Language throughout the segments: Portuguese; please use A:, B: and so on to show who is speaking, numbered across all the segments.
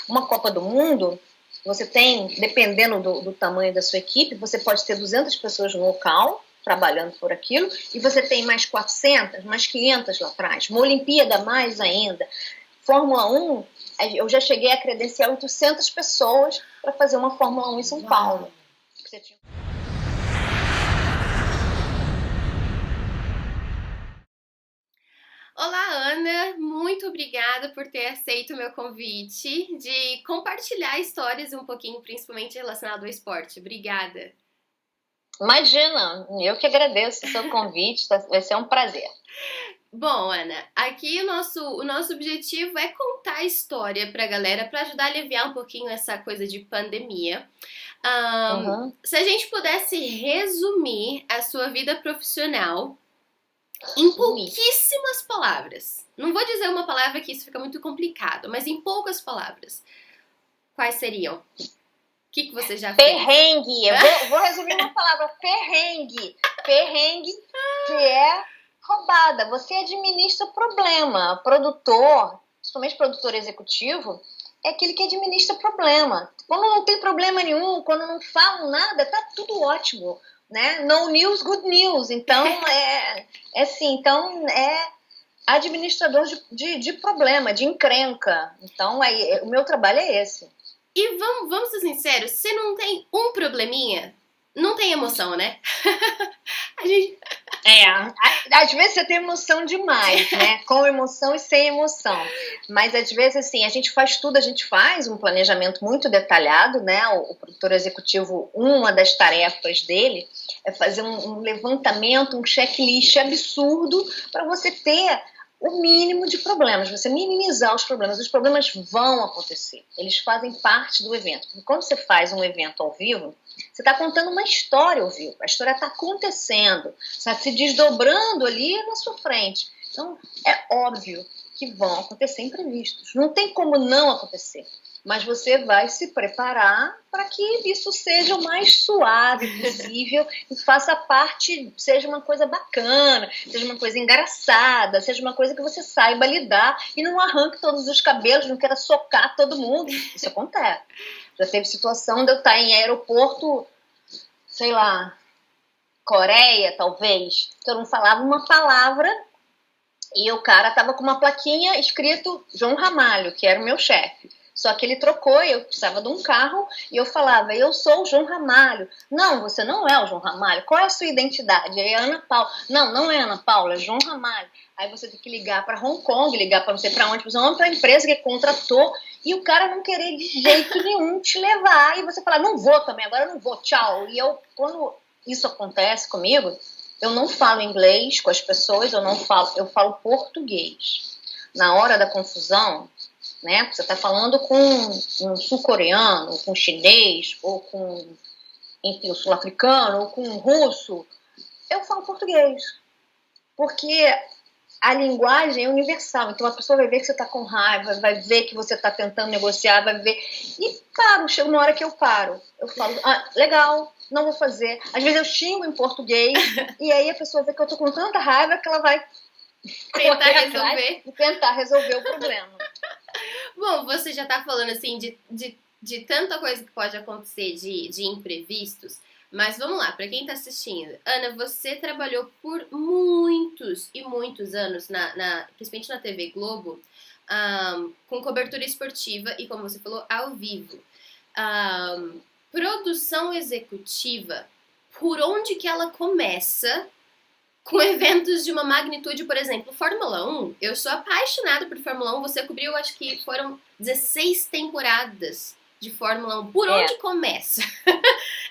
A: Uma Copa do Mundo, você tem, dependendo do tamanho da sua equipe, você pode ter 200 pessoas no local, trabalhando por aquilo, e você tem mais 400, mais 500 lá atrás. Uma Olimpíada, mais ainda. Fórmula 1, eu já cheguei a credenciar 800 pessoas para fazer uma Fórmula 1 em São Paulo. Você tinha...
B: Olá, Ana, muito obrigada por ter aceito o meu convite de compartilhar histórias um pouquinho, principalmente relacionado ao esporte. Obrigada.
A: Imagina, eu que agradeço o seu convite, vai ser um prazer.
B: Bom, Ana, aqui o nosso objetivo é contar a história pra galera, para ajudar a aliviar um pouquinho essa coisa de pandemia. Se a gente pudesse resumir a sua vida profissional em pouquíssimas palavras, não vou dizer uma palavra que isso fica muito complicado, mas em poucas palavras, quais seriam? O que você já fez?
A: Perrengue, eu vou resumir uma palavra, perrengue. Perrengue, que é roubada. Você administra problema. Produtor, principalmente produtor executivo, é aquele que administra problema. Quando não tem problema nenhum, quando não falam nada, tá tudo ótimo, né? No news, good news. Então, é administrador de problema, de encrenca. Então, o meu trabalho é esse.
B: E vamos ser sinceros, se não tem um probleminha, não tem emoção, né?
A: Às vezes você tem emoção demais, né? Com emoção e sem emoção. Mas às vezes, assim, a gente faz tudo, a gente faz um planejamento muito detalhado, né? O produtor executivo, uma das tarefas dele é fazer um levantamento, um checklist absurdo para você ter o mínimo de problemas, você minimizar os problemas. Os problemas vão acontecer, eles fazem parte do evento. Porque quando você faz um evento ao vivo, você está contando uma história ao vivo, a história está acontecendo, está se desdobrando ali na sua frente. Então, é óbvio que vão acontecer imprevistos, não tem como não acontecer. Mas você vai se preparar para que isso seja o mais suave possível e faça parte, seja uma coisa bacana, seja uma coisa engraçada, seja uma coisa que você saiba lidar e não arranque todos os cabelos, não queira socar todo mundo. Isso acontece. Já teve situação de eu estar em aeroporto, sei lá, Coreia, talvez, que eu não falava uma palavra e o cara estava com uma plaquinha escrito João Ramalho, que era o meu chefe. Só que ele trocou, eu precisava de um carro e eu falava, eu sou o João Ramalho. Não, você não é o João Ramalho. Qual é a sua identidade? Aí é Ana Paula. Não, não é Ana Paula, é João Ramalho. Aí você tem que ligar para Hong Kong, ligar para não sei para onde, para a empresa que contratou e o cara não querer de jeito nenhum te levar. E você falar, não vou também, agora eu não vou, tchau. E quando isso acontece comigo, eu não falo inglês com as pessoas, eu falo português. Na hora da confusão, né? Você está falando com um sul-coreano, com um chinês, ou com, enfim, um sul-africano, ou com um russo. Eu falo português. Porque a linguagem é universal. Então a pessoa vai ver que você está com raiva, vai ver que você está tentando negociar, vai ver. E paro, chega uma hora que eu paro. Eu falo, legal, não vou fazer. Às vezes eu xingo em português, e aí a pessoa vê que eu estou com tanta raiva que ela vai tentar resolver o problema.
B: Bom, você já tá falando assim de tanta coisa que pode acontecer, de imprevistos, mas vamos lá, pra quem tá assistindo. Ana, você trabalhou por muitos e muitos anos, principalmente na TV Globo, com cobertura esportiva e, como você falou, ao vivo. Produção executiva, por onde que ela começa com eventos de uma magnitude, por exemplo, Fórmula 1, eu sou apaixonada por Fórmula 1, você cobriu, acho que foram 16 temporadas de Fórmula 1. Por onde começa?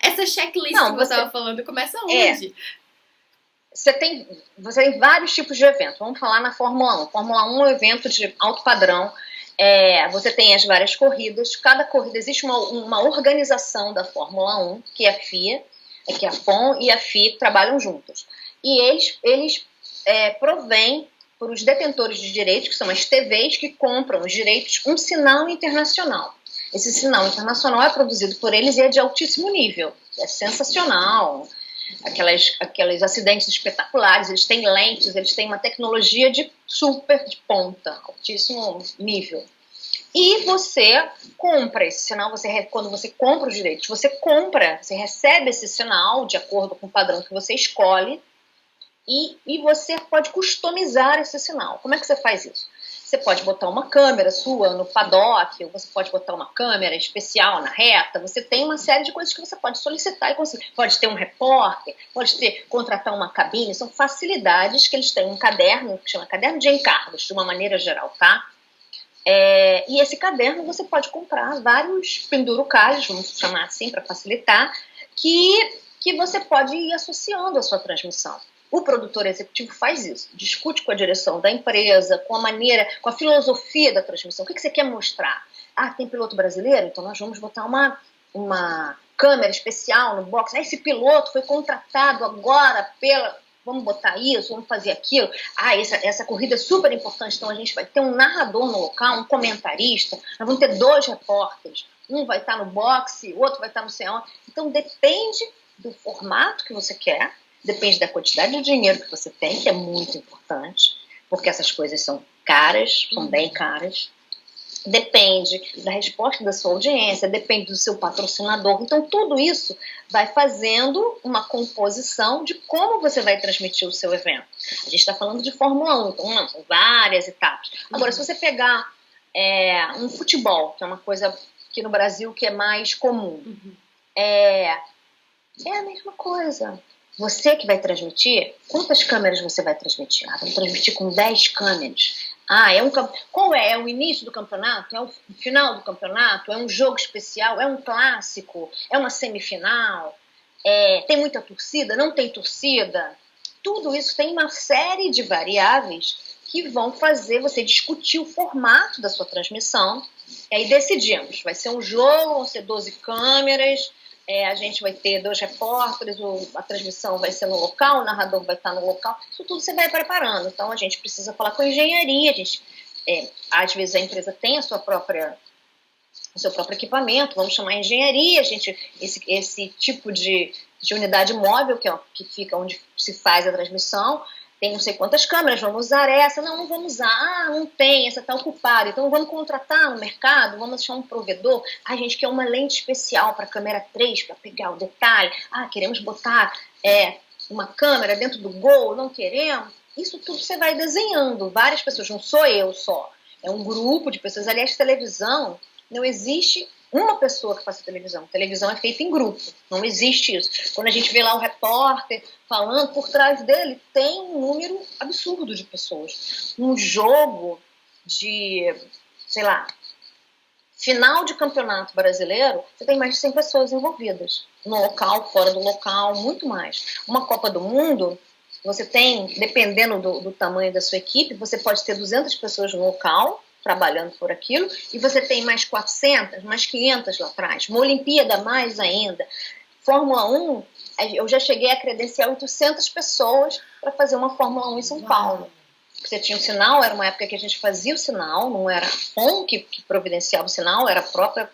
B: Essa checklist que você estava falando, começa onde?
A: Você tem vários tipos de eventos. Vamos falar na Fórmula 1. Fórmula 1 é um evento de alto padrão. Você tem as várias corridas. Cada corrida existe uma organização da Fórmula 1, que é a FIA, que a FOM e a FIA trabalham juntos. E eles provêm para os detentores de direitos, que são as TVs que compram os direitos, um sinal internacional. Esse sinal internacional é produzido por eles e é de altíssimo nível. É sensacional. Aqueles acidentes espetaculares, eles têm lentes, eles têm uma tecnologia de super de ponta, altíssimo nível. E você compra esse sinal, quando você compra os direitos, você recebe esse sinal de acordo com o padrão que você escolhe e você pode customizar esse sinal. Como é que você faz isso? Você pode botar uma câmera sua no paddock, ou você pode botar uma câmera especial na reta, você tem uma série de coisas que você pode solicitar e conseguir. Pode ter um repórter, contratar uma cabine, são facilidades que eles têm, um caderno, que chama caderno de encargos, de uma maneira geral, tá? E esse caderno você pode comprar vários pendurucalhos, vamos chamar assim para facilitar, que você pode ir associando à sua transmissão. O produtor executivo faz isso, discute com a direção da empresa, com a filosofia da transmissão. O que você quer mostrar? Tem piloto brasileiro? Então nós vamos botar uma câmera especial no box. Esse piloto foi contratado agora vamos botar isso, vamos fazer aquilo. Essa corrida é super importante, então a gente vai ter um narrador no local, um comentarista, nós vamos ter 2 repórteres, um vai estar no boxe, o outro vai estar no ceão. Então depende do formato que você quer, depende da quantidade de dinheiro que você tem, que é muito importante, porque essas coisas são caras, são bem caras. Depende da resposta da sua audiência, depende do seu patrocinador. Então, tudo isso vai fazendo uma composição de como você vai transmitir o seu evento. A gente está falando de Fórmula 1, então são várias etapas. Agora, se você pegar um futebol, que é uma coisa que no Brasil que é mais comum, é a mesma coisa. Você que vai transmitir, quantas câmeras você vai transmitir? Vamos transmitir com 10 câmeras. Qual é? É o início do campeonato? É o final do campeonato? É um jogo especial? É um clássico? É uma semifinal? Tem muita torcida? Não tem torcida? Tudo isso tem uma série de variáveis que vão fazer você discutir o formato da sua transmissão. E aí decidimos, vai ser um jogo, vão ser 12 câmeras, a gente vai ter 2 repórteres, a transmissão vai ser no local, o narrador vai estar no local, isso tudo você vai preparando. Então a gente precisa falar com a engenharia, às vezes a empresa tem o seu próprio equipamento, vamos chamar engenharia, esse tipo de unidade móvel, que fica onde se faz a transmissão, tem não sei quantas câmeras, vamos usar essa, não vamos usar, não tem, essa está ocupada, então vamos contratar no mercado, vamos achar um provedor, a gente quer uma lente especial para a câmera 3, para pegar o detalhe, queremos botar uma câmera dentro do gol, não queremos, isso tudo você vai desenhando, várias pessoas, não sou eu só, é um grupo de pessoas, aliás, televisão, não existe uma pessoa que faça televisão. Televisão é feita em grupo. Não existe isso. Quando a gente vê lá o repórter falando, por trás dele tem um número absurdo de pessoas. Um jogo de, final de campeonato brasileiro, você tem mais de 100 pessoas envolvidas. No local, fora do local, muito mais. Uma Copa do Mundo, você tem, dependendo do tamanho da sua equipe, você pode ter 200 pessoas no local, trabalhando por aquilo, e você tem mais 400, mais 500 lá atrás. Uma Olimpíada, mais ainda. Fórmula 1, eu já cheguei a credenciar 800 pessoas para fazer uma Fórmula 1 em São Paulo. Você tinha um sinal, era uma época que a gente fazia o sinal, não era a FON que providenciava o sinal, era a própria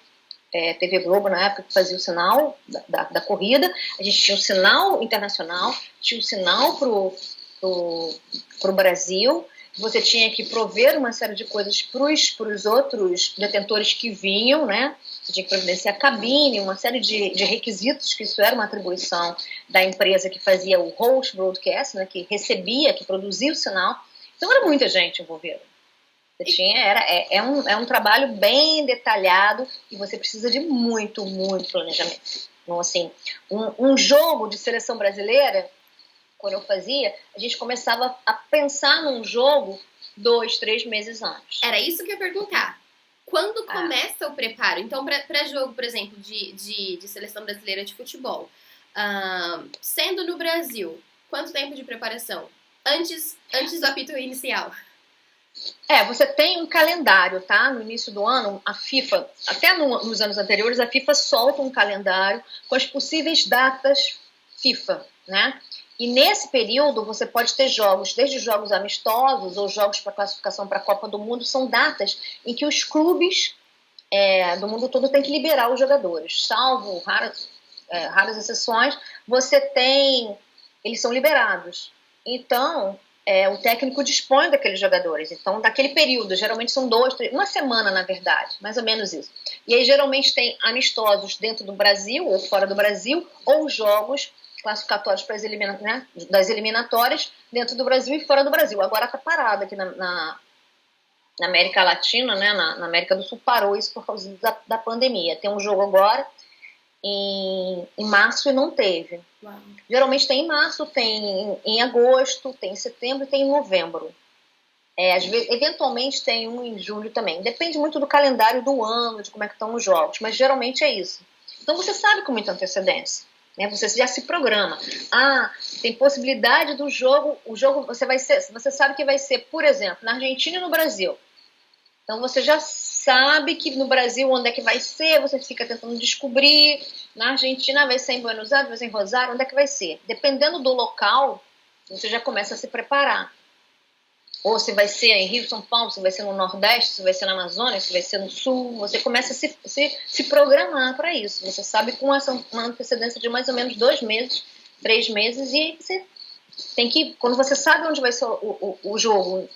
A: TV Globo na época que fazia o sinal da corrida. A gente tinha um sinal internacional, tinha um sinal pro Brasil. Você tinha que prover uma série de coisas para os outros detentores que vinham, né? Você tinha que providenciar a cabine, uma série de requisitos, que isso era uma atribuição da empresa que fazia o host broadcast, né? Que recebia, que produzia o sinal. Então era muita gente envolvida. É um trabalho bem detalhado e você precisa de muito, muito planejamento. Então, assim, um jogo de seleção brasileira, quando eu fazia, a gente começava a pensar num jogo 2, 3 meses antes.
B: Era isso que eu ia perguntar. Quando começa o preparo? Então, para jogo, por exemplo, de seleção brasileira de futebol, sendo no Brasil, quanto tempo de preparação? Antes do apito inicial?
A: Você tem um calendário, tá? No início do ano, a FIFA, até nos anos anteriores, a FIFA solta um calendário com as possíveis datas FIFA, né? E nesse período você pode ter jogos, desde jogos amistosos ou jogos para classificação para a Copa do Mundo, são datas em que os clubes do mundo todo têm que liberar os jogadores. Salvo raras exceções, eles são liberados. Então, o técnico dispõe daqueles jogadores. Então, daquele período, geralmente são 2, 3, uma semana, na verdade, mais ou menos isso. E aí, geralmente, tem amistosos dentro do Brasil ou fora do Brasil, ou jogos classificatórios para das eliminatórias dentro do Brasil e fora do Brasil. Agora está parado aqui na América Latina, né, na América do Sul, parou isso por causa da pandemia. Tem um jogo agora em março e não teve.
B: Uau.
A: Geralmente tem em março, tem em agosto, tem em setembro e tem em novembro. Às vezes, eventualmente tem um em julho também. Depende muito do calendário do ano, de como é que estão os jogos, mas geralmente é isso. Então você sabe com muita antecedência, né? Você já se programa. Tem possibilidade do jogo, o jogo você sabe que vai ser, por exemplo, na Argentina e no Brasil. Então você já sabe que no Brasil onde é que vai ser, você fica tentando descobrir. Na Argentina vai ser em Buenos Aires, vai ser em Rosário, onde é que vai ser? Dependendo do local, você já começa a se preparar. Ou se vai ser em Rio, São Paulo, se vai ser no Nordeste, se vai ser na Amazônia, se vai ser no Sul, você começa a se programar para isso. Você sabe com uma antecedência de mais ou menos 2 meses, 3 meses, e você tem que, quando você sabe onde vai ser o jogo,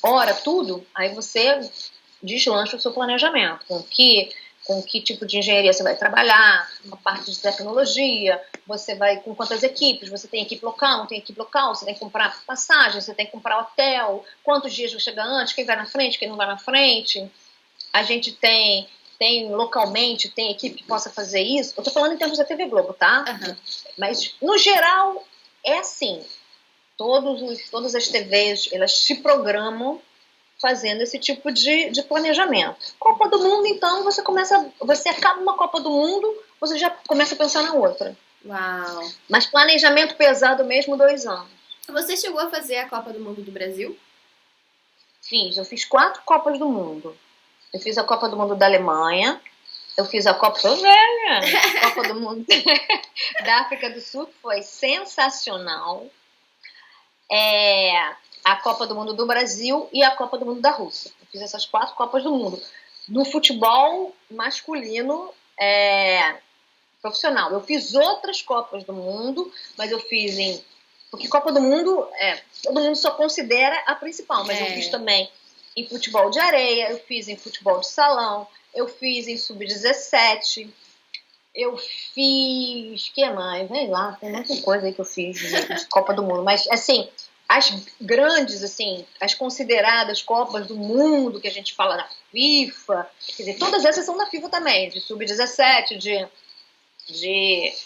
A: hora, tudo, aí você deslancha o seu planejamento, com que tipo de engenharia você vai trabalhar, a parte de tecnologia, você vai com quantas equipes, você tem equipe local, não tem equipe local, você tem que comprar passagem, você tem que comprar hotel, quantos dias vai chegar antes, quem vai na frente, quem não vai na frente. A gente tem localmente, tem equipe que possa fazer isso. Eu tô falando em termos da TV Globo, tá?
B: Uhum.
A: Mas, no geral, é assim. Todas as TVs, elas se programam fazendo esse tipo de planejamento. Copa do Mundo, então, você acaba uma Copa do Mundo, você já começa a pensar na outra.
B: Uau!
A: Mas planejamento pesado mesmo, 2 anos.
B: Você chegou a fazer a Copa do Mundo do Brasil?
A: Eu fiz 4 Copas do Mundo. Eu fiz a Copa do Mundo da Alemanha, eu fiz a Copa do Mundo da África do Sul, que foi sensacional. A Copa do Mundo do Brasil e a Copa do Mundo da Rússia. Eu fiz essas 4 Copas do Mundo. No futebol masculino profissional. Eu fiz outras Copas do Mundo, mas eu fiz porque Copa do Mundo, todo mundo só considera a principal, mas eu fiz também em futebol de areia, eu fiz em futebol de salão, eu fiz em sub-17, eu fiz... que mais? Vem lá, tem muita coisa aí que eu fiz de Copa do Mundo, mas assim... As grandes, assim, as consideradas Copas do Mundo, que a gente fala da FIFA, quer dizer, todas essas são da FIFA também, de sub-17, de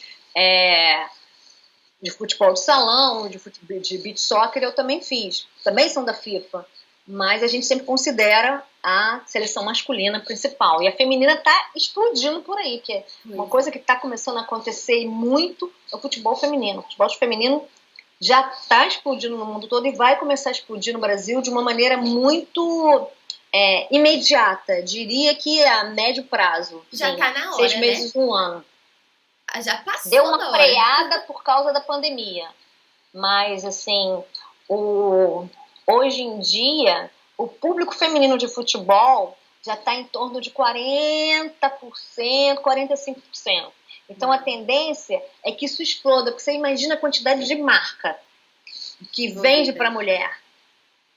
A: futebol de salão, de beach soccer, eu também fiz. Também são da FIFA, mas a gente sempre considera a seleção masculina principal. E a feminina tá explodindo por aí, que é uma coisa que tá começando a acontecer muito é o futebol feminino. O futebol feminino já está explodindo no mundo todo e vai começar a explodir no Brasil de uma maneira muito imediata. Diria que a médio prazo.
B: Já está na hora,
A: 6 meses,
B: né?
A: 1 ano.
B: Já passou.
A: Deu uma freada por causa da pandemia. Mas, assim, hoje em dia, o público feminino de futebol já está em torno de 40%, 45%. Então, a tendência é que isso exploda, porque você imagina a quantidade de marca que vende para a mulher.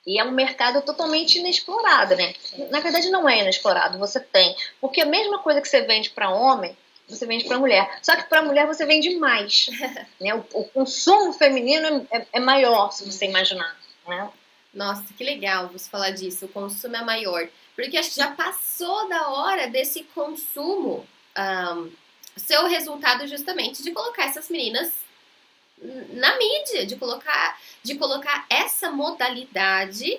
A: E é um mercado totalmente inexplorado, né? Na verdade, não é inexplorado, você tem. Porque a mesma coisa que você vende para homem, você vende para mulher. Só que para mulher você vende mais. Né? O consumo feminino é maior, se você imaginar. Né?
B: Nossa, que legal você falar disso. O consumo é maior. Porque acho que já passou da hora desse consumo... seu resultado justamente de colocar essas meninas na mídia, de colocar essa modalidade.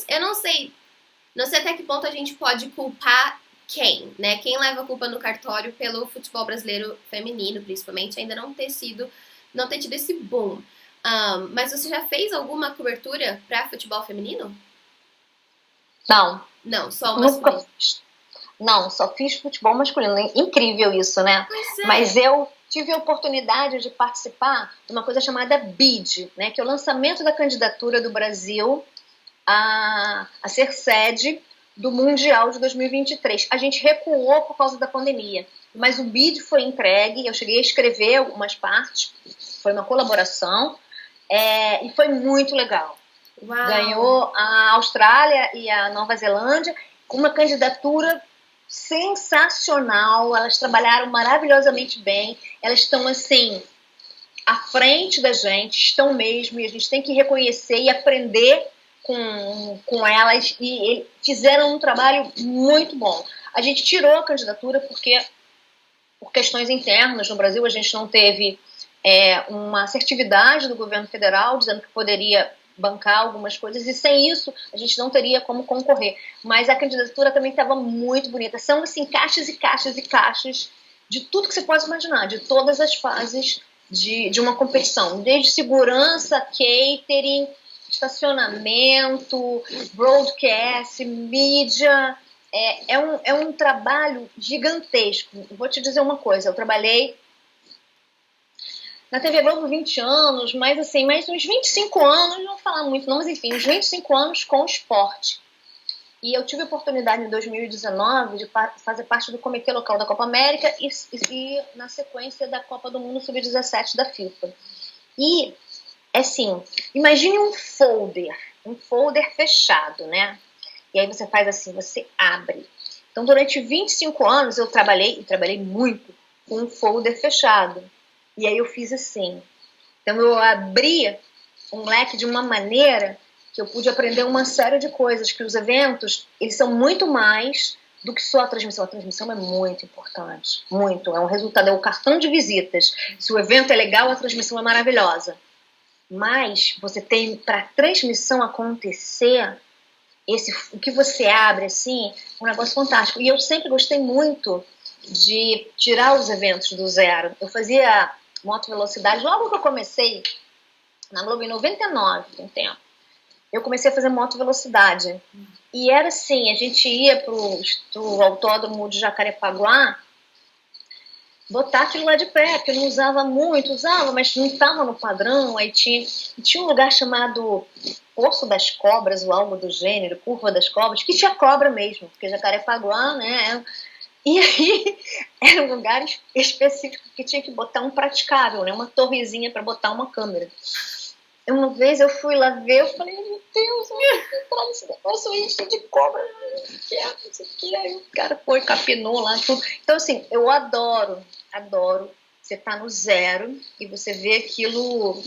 B: Eu não sei até que ponto a gente pode culpar quem, né? Quem leva a culpa no cartório pelo futebol brasileiro feminino, principalmente, ainda não ter tido esse boom. Mas você já fez alguma cobertura para futebol feminino? Não, só o masculino.
A: Não, só fiz futebol masculino. Incrível isso, né? Mas eu tive a oportunidade de participar de uma coisa chamada BID, né? Que é o lançamento da candidatura do Brasil a ser sede do Mundial de 2023. A gente recuou por causa da pandemia, mas o BID foi entregue, eu cheguei a escrever algumas partes, foi uma colaboração, E foi muito legal.
B: Uau.
A: Ganhou a Austrália e a Nova Zelândia com uma candidatura sensacional. Elas trabalharam maravilhosamente bem. Elas estão assim à frente da gente, estão mesmo, e a gente tem que reconhecer e aprender com elas, e fizeram um trabalho muito bom. A gente tirou a candidatura porque, por questões internas no Brasil, a gente não teve uma assertividade do governo federal dizendo que poderia bancar algumas coisas, e sem isso a gente não teria como concorrer. Mas a candidatura também estava muito bonita. São assim caixas e caixas e caixas de tudo que você pode imaginar, de todas as fases de uma competição, desde segurança, catering, estacionamento, broadcast, mídia. É um trabalho gigantesco. Vou te dizer uma coisa, eu trabalhei na TV Globo 20 anos, mas assim, mais uns 25 anos, não vou falar muito não, mas enfim, uns 25 anos com esporte. E eu tive a oportunidade em 2019 de fazer parte do comitê local da Copa América e na sequência da Copa do Mundo Sub-17 da FIFA. E, assim, imagine um folder fechado, né? E aí você faz assim, você abre. Então, durante 25 anos eu trabalhei muito com um folder fechado. E aí eu fiz assim. Então eu abri um leque de uma maneira que eu pude aprender uma série de coisas, que os eventos, eles são muito mais do que só a transmissão. A transmissão é muito importante, muito. É um resultado, é o cartão de visitas. Se o evento é legal, a transmissão é maravilhosa. Mas você tem, para a transmissão acontecer, o que você abre, assim, um negócio fantástico. E eu sempre gostei muito de tirar os eventos do zero. Eu fazia moto velocidade logo que eu comecei na Globo em 99, tem tempo. Eu comecei a fazer moto velocidade. E era assim, a gente ia pro autódromo de Jacarepaguá botar aquilo lá de pé, porque eu não usava muito, usava, mas não estava no padrão. Aí tinha um lugar chamado Poço das Cobras, ou algo do gênero, Curva das Cobras, que tinha cobra mesmo, porque Jacarepaguá, né? E aí era um lugar específico que tinha que botar um praticável, né? Uma torrezinha para botar uma câmera. Uma vez eu fui lá ver, eu falei, meu Deus, eu vou entrar nesse negócio aí cheio de cobra, não sei o que. Aí o cara foi, capinou lá, tudo. Então, assim, eu adoro você tá no zero e você vê aquilo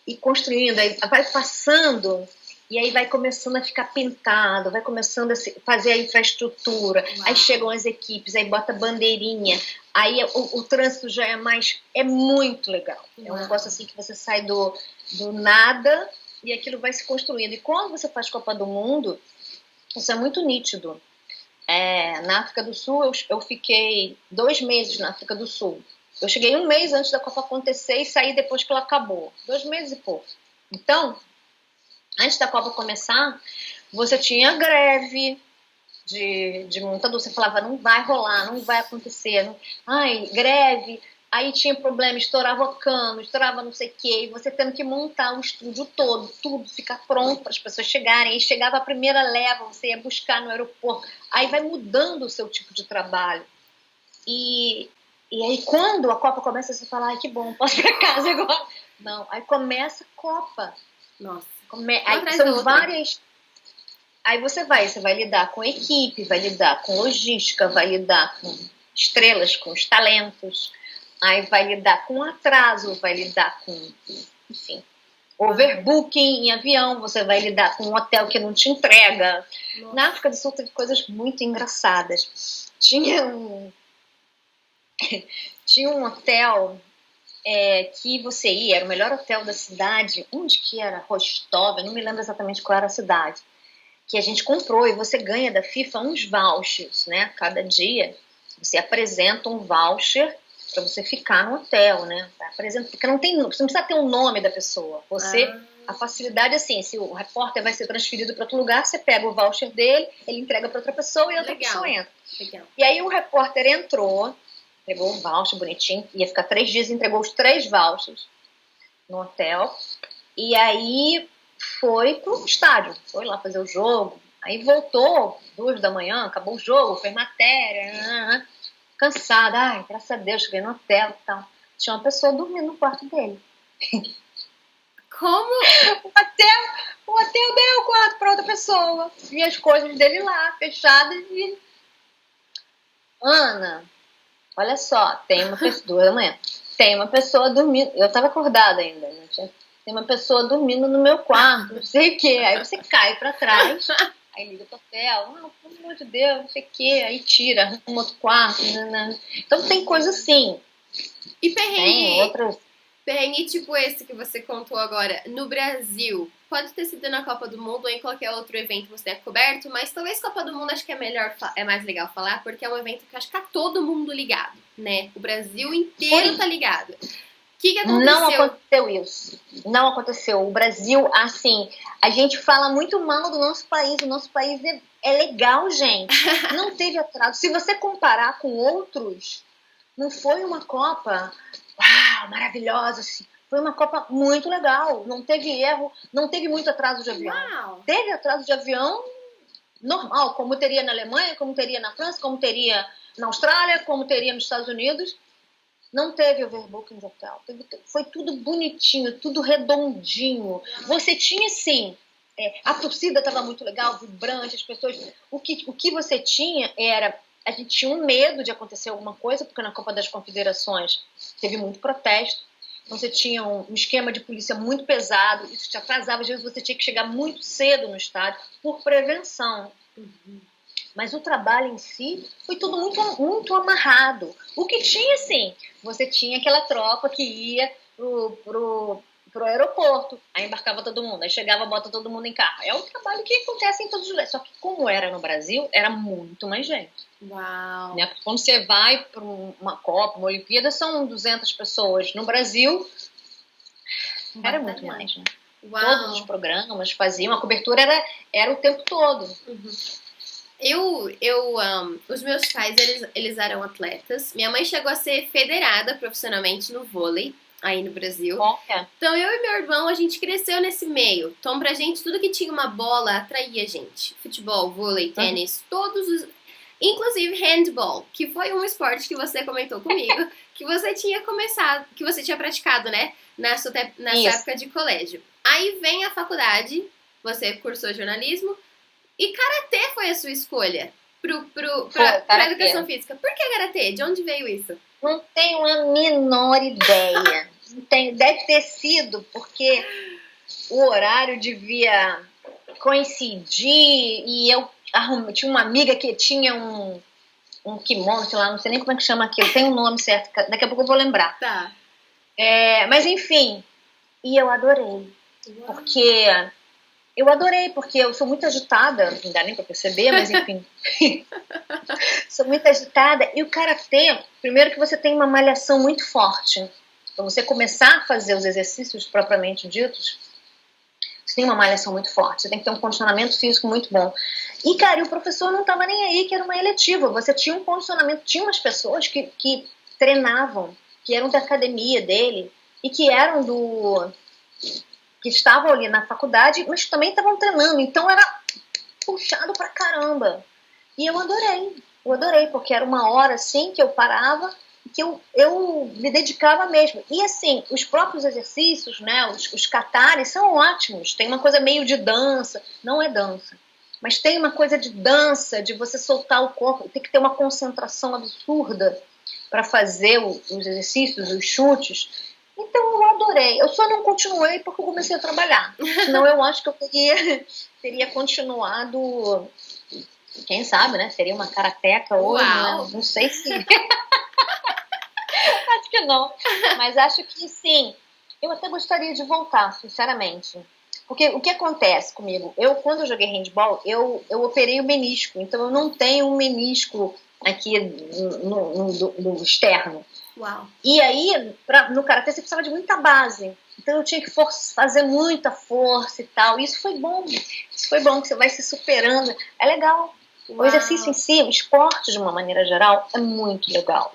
A: e construindo, aí vai passando e aí vai começando a ficar pintado, vai começando a fazer a infraestrutura, aí chegam as equipes, aí bota bandeirinha, aí o trânsito já é muito legal. É um negócio assim que você sai do nada e aquilo vai se construindo. E quando você faz Copa do Mundo, isso é muito nítido. Na África do Sul, eu fiquei 2 meses na África do Sul. Eu cheguei 1 mês antes da Copa acontecer e saí depois que ela acabou. 2 meses e pouco. Então, antes da Copa começar, você tinha greve de montador. Você falava, não vai rolar, não vai acontecer. Greve. Aí tinha problema, estourava cano, estourava não sei o quê. E você tendo que montar o estúdio todo, tudo, ficar pronto para as pessoas chegarem. Aí chegava a primeira leva, você ia buscar no aeroporto. Aí vai mudando o seu tipo de trabalho. E aí quando a Copa começa, você fala, ai que bom, posso ir para casa agora. Não, aí começa a Copa.
B: Nossa.
A: Aí são várias. Aí você vai lidar com equipe, vai lidar com logística, vai lidar com estrelas, com os talentos, aí vai lidar com atraso, vai lidar com, enfim, overbooking em avião, você vai lidar com um hotel que não te entrega. Nossa. Na África do Sul teve coisas muito engraçadas. Tinha um hotel que você ia, era o melhor hotel da cidade, onde que era? Rostov, eu não me lembro exatamente qual era a cidade, que a gente comprou, e você ganha da FIFA uns vouchers, né? Cada dia você apresenta um voucher para você ficar no hotel, né? Porque você não precisa ter o nome da pessoa. A facilidade é assim, se o repórter vai ser transferido para outro lugar, você pega o voucher dele, ele entrega para outra pessoa e outra pessoa entra.
B: Legal.
A: E aí o repórter entrou, pegou um voucher bonitinho, ia ficar 3 dias, entregou os 3 vouchers no hotel, e aí foi pro estádio, foi lá fazer o jogo, aí voltou 2 da manhã, acabou o jogo, fez matéria, cansada, graças a Deus, cheguei no hotel e tal. Tinha uma pessoa dormindo no quarto dele.
B: Como?
A: O hotel deu o quarto para outra pessoa. E as coisas dele lá, fechadas. E... Ana, olha só, tem uma pessoa, 2 da manhã, tem uma pessoa dormindo. Eu tava acordada ainda, né? Tem uma pessoa dormindo no meu quarto, não sei o quê. Aí você cai pra trás, aí liga pro hotel, pelo amor de Deus, não sei o quê. Aí tira, arruma outro quarto. Né? Então tem coisa assim.
B: E perrengue,
A: tem outras...
B: perrengue tipo esse que você contou agora, no Brasil, pode ter sido na Copa do Mundo ou em qualquer outro evento que você tenha coberto, mas talvez Copa do Mundo acho que é melhor, é mais legal falar, porque é um evento que acho que tá todo mundo ligado, né? O Brasil inteiro tá ligado. O que aconteceu?
A: Não aconteceu isso. Não aconteceu. O Brasil, assim, a gente fala muito mal do nosso país. O nosso país é legal, gente. Não teve atraso. Se você comparar com outros, não foi uma Copa, uau, maravilhosa, assim. Foi uma Copa muito legal. Não teve erro, não teve muito atraso de avião.
B: Uau.
A: Teve atraso de avião normal, como teria na Alemanha, como teria na França, como teria na Austrália, como teria nos Estados Unidos. Não teve overbooking de hotel. Foi tudo bonitinho, tudo redondinho. Você tinha, sim, a torcida estava muito legal, vibrante, as pessoas... O que você tinha era... A gente tinha um medo de acontecer alguma coisa, porque na Copa das Confederações teve muito protesto. Então você tinha um esquema de polícia muito pesado, isso te atrasava. Às vezes você tinha que chegar muito cedo no estádio por prevenção. Mas o trabalho em si foi tudo muito, muito amarrado. O que tinha, sim, você tinha aquela tropa que ia pro aeroporto, aí embarcava todo mundo, aí chegava, bota todo mundo em carro. É um trabalho que acontece em todos os lugares. Só que como era no Brasil, era muito mais gente.
B: Uau!
A: Né? Quando você vai para uma Copa, uma Olimpíada, são 200 pessoas. No Brasil, era muito mais, né?
B: Uau.
A: Todos os programas faziam, a cobertura era o tempo todo.
B: Os meus pais, eles eram atletas. Minha mãe chegou a ser federada profissionalmente no vôlei, aí no Brasil. Então eu e meu irmão, a gente cresceu nesse meio. Então pra gente, tudo que tinha uma bola atraía a gente. Futebol, vôlei, tênis, todos os... Inclusive handball, que foi um esporte que você comentou comigo, que você tinha começado, que você tinha praticado, né? Nessa época de colégio. Aí vem a faculdade, você cursou jornalismo, e karatê foi a sua escolha pra educação física. Por que karatê? De onde veio isso?
A: Não tenho a menor ideia. Deve ter sido porque o horário devia coincidir e eu tinha uma amiga que tinha um kimono, sei lá, não sei nem como é que chama aquilo, tem um nome certo, daqui a pouco eu vou lembrar.
B: Tá.
A: Mas enfim, e eu adorei. Porque eu sou muito agitada, não dá nem pra perceber, mas enfim. Sou muito agitada. E o karatê, primeiro que você tem uma malhação muito forte. Pra você começar a fazer os exercícios propriamente ditos, você tem uma malhação muito forte. Você tem que ter um condicionamento físico muito bom. E, cara, e o professor não tava nem aí, que era uma eletiva. Você tinha um condicionamento, tinha umas pessoas que treinavam, que eram da academia dele, e que eram que estavam ali na faculdade, mas também estavam treinando. Então era puxado pra caramba. E eu adorei, porque era uma hora assim que eu parava e que eu me dedicava mesmo. E assim, os próprios exercícios, né, os katares são ótimos. Tem uma coisa meio de dança, não é dança, mas tem uma coisa de dança, de você soltar o corpo, tem que ter uma concentração absurda para fazer os exercícios, os chutes. Então eu adorei. Eu só não continuei porque eu comecei a trabalhar. Senão eu acho que eu teria continuado. Quem sabe, né? Seria uma karateca hoje, né? Não sei se... Acho que não. Mas acho que sim. Eu até gostaria de voltar, sinceramente. Porque o que acontece comigo? Quando eu joguei handball, eu operei o menisco. Então eu não tenho um menisco aqui no externo.
B: Uau.
A: E aí, no karatê, você precisava de muita base. Então eu tinha que fazer muita força e tal. Isso foi bom, que você vai se superando. É legal. Uau. O exercício em si, o esporte de uma maneira geral, é muito legal.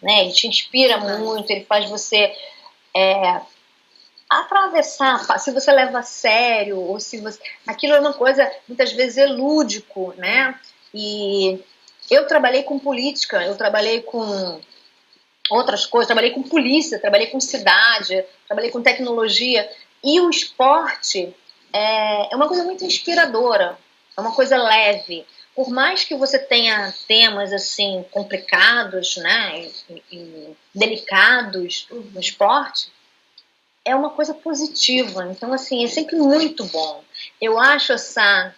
A: Né? Ele te inspira muito, ele faz você atravessar, se você leva a sério, ou se você... Aquilo é uma coisa, muitas vezes, lúdico, né? E eu trabalhei com política, eu trabalhei com outras coisas, trabalhei com polícia, trabalhei com cidade, trabalhei com tecnologia. E o esporte é uma coisa muito inspiradora, é uma coisa leve. Por mais que você tenha temas assim complicados, né, e delicados no esporte, é uma coisa positiva. Então, assim, é sempre muito bom. Eu acho essa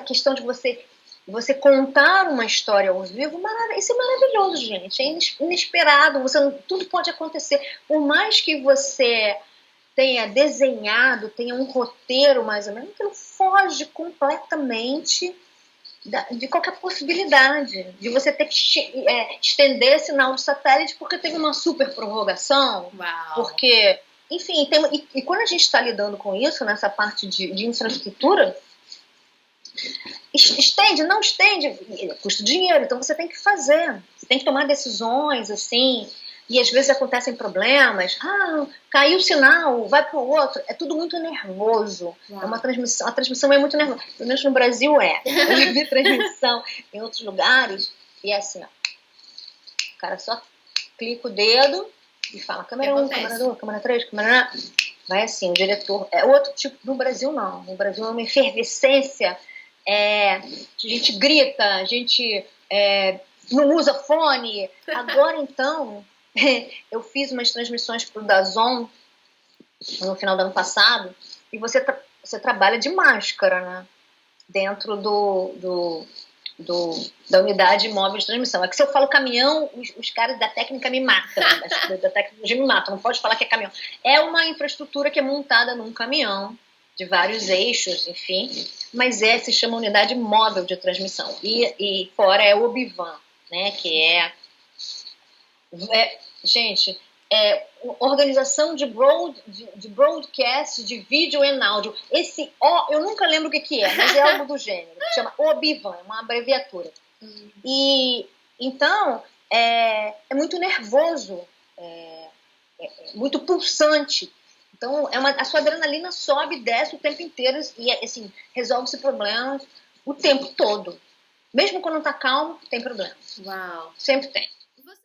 A: questão de você contar uma história ao vivo, isso é maravilhoso, gente. É inesperado. Tudo pode acontecer. Por mais que você tenha desenhado, tenha um roteiro mais ou menos, aquilo foge completamente de qualquer possibilidade de você ter que estender sinal de satélite porque teve uma super prorrogação.
B: Uau.
A: Porque, enfim, e quando a gente está lidando com isso, nessa parte de infraestrutura, estende, não estende, custa dinheiro, então você tem que fazer, você tem que tomar decisões, assim, e às vezes acontecem problemas, caiu o sinal, vai para o outro, é tudo muito nervoso. É uma transmissão, a transmissão é muito nervosa, pelo menos no Brasil eu já vi transmissão em outros lugares, e é assim, ó, o cara só clica o dedo e fala, câmera 1, câmera 2, câmera 3, câmera... Vai assim, o diretor, é outro tipo, no Brasil não, no Brasil é uma efervescência, a gente grita, a gente não usa fone. Agora então, eu fiz umas transmissões pro DAZN no final do ano passado e você trabalha de máscara, né? Dentro da unidade móvel de transmissão. É que se eu falo caminhão, os caras da técnica me matam, da tecnologia me matam, não pode falar que é caminhão. É uma infraestrutura que é montada num caminhão, de vários eixos, enfim, mas se chama unidade móvel de transmissão. E fora é o OBIVAN, né, que gente, organização de broadcast de vídeo e áudio. Esse eu nunca lembro o que é, mas é algo do gênero, que chama OBIVAN, é uma abreviatura. E então é muito nervoso, muito pulsante. Então, a sua adrenalina sobe e desce o tempo inteiro e, assim, resolve-se problemas o tempo todo. Mesmo quando tá calmo, tem problema.
B: Uau!
A: Sempre tem.